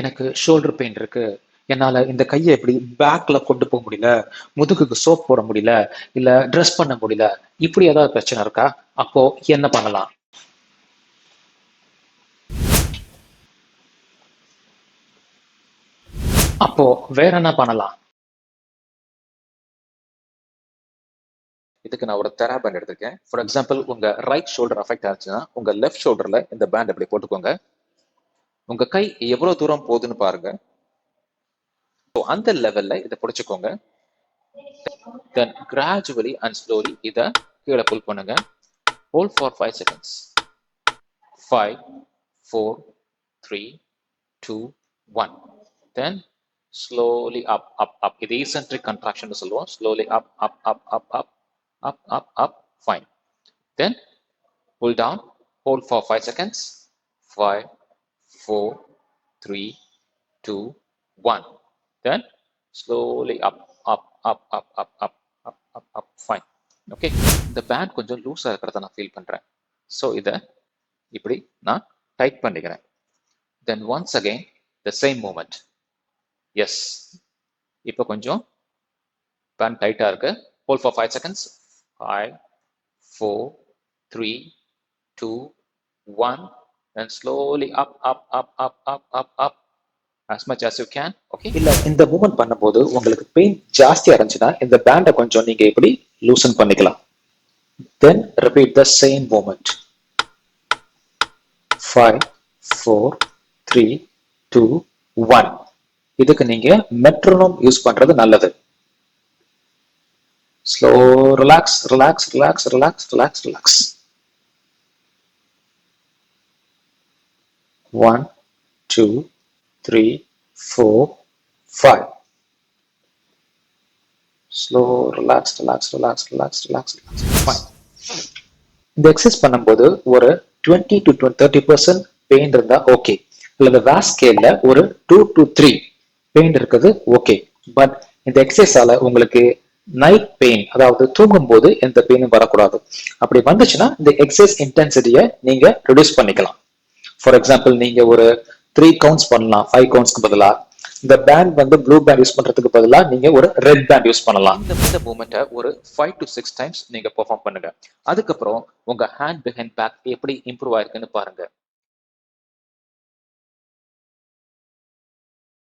எனக்கு shoulder pain இருக்கு, என்னால இந்த கையை இப்படி பேக்ல கொண்டு போக முடியல, முதுகுக்கு சோப் போட முடியல, இல்ல ட்ரெஸ் பண்ண முடியல, இப்படி ஏதாவது பிரச்சனை இருக்கா? அப்போ என்ன பண்ணலாம்? அப்போ வேற என்ன பண்ணலாம்? இதுக்கு நான் ஒரு தெரா பேண்ட் எடுத்திருக்கேன். ஃபார் எக்ஸாம்பிள், உங்க ரைட் ஷோல்டர் அஃபெக்ட் ஆச்சுன்னா உங்க லெஃப்ட் ஷோல்டர்ல இந்த பேண்ட் இப்படி போட்டுக்கோங்க. உங்க கை எவ்வளவு தூரம் போகுதுன்னு பாருங்க. அந்த லெவல்ல இதை பிடிச்சுக்கோங்க. தென் கிராஜுவலி அண்ட் ஸ்லோலி இதை கீழே புல் பண்ணுங்க. Hold for 5 seconds. 5, 4, 3, 2, 1. Then slowly up, up, up. இது eccentric contraction சொல்லுவோம். Slowly up, up, up, up, up, up, up, up. Fine. Then pull down. Hold for 5 seconds. 5, 4, 3, 2, 1. Then slowly up, up, up, up, up, up, up, up, up. Fine. Okay. இந்த pant கொஞ்சம் லூஸா இருக்கிறத நான் feel பண்றேன். So இதை இப்படி நான் tight பண்ணிக்கிறேன். Then once again the same moment. Yes, இப்போ கொஞ்சம் பேண்ட் டைட்டா இருக்கு. Hold for 5 seconds. 5, 4, 3, 2, 1. Then slowly up, up, up, up, up, up, up. As much as you can. Okay. இல்ல இந்த மூவ்மெண்ட் பண்ணும்போது உங்களுக்கு பெயின் ஜாஸ்தியா இருந்துச்சுன்னா இந்த பேண்டை கொஞ்சம் நீங்க இப்படி லூசன் பண்ணிக்கலாம். Then repeat the same movement. 5, 4, 3, 2, 1. இதுக்கு நீங்க மெட்ரோனோம் யூஸ் பண்றது நல்லது. Slow relax, relax, relax, relax, relax, relax. 1, 2, 3, 4, 5. Slow relax, relax, relax, relax, relax, relax. Fine. இந்த எக்ஸசைஸ் பண்ணும்போது ஒரு 20 to 30% பெயின் இருந்தா ஓகே. அல்லது வாஸ்ட் ஸ்கேல்ல ஒரு 2 to 3 பெயின் இருக்குது ஓகே. பட் இந்த எக்ஸசைஸால உங்களுக்கு நைட் பெயின், அதாவது தூங்கும் போது எந்த பெயினும் வரக்கூடாது. அப்படி வந்துச்சுன்னா இந்த எக்ஸசைஸ் இன்டென்சிட்டியை நீங்க ரெடியூஸ் பண்ணிக்கலாம். ஃபார் எக்ஸாம்பிள், நீங்க ஒரு 3 கவுண்ட்ஸ் பண்ணலாம் 5 கவுண்ட்ஸ்க்கு பதிலா. இந்த பேண்ட் வந்து ப்ளூ பேண்ட் யூஸ் பண்றதுக்கு பதிலா நீங்க ஒரு ரெட் பேண்ட் யூஸ் பண்ணலாம். இந்த மூமெண்ட்டை ஒரு 5 to 6 டைம்ஸ் நீங்க பெர்ஃபார்ம் பண்ணுங்க. அதுக்கப்புறம் உங்க ஹேண்ட் பிஹைண்ட் பேக் எப்படி இம்ப்ரூவ் ஆயிருக்குன்னு பாருங்க.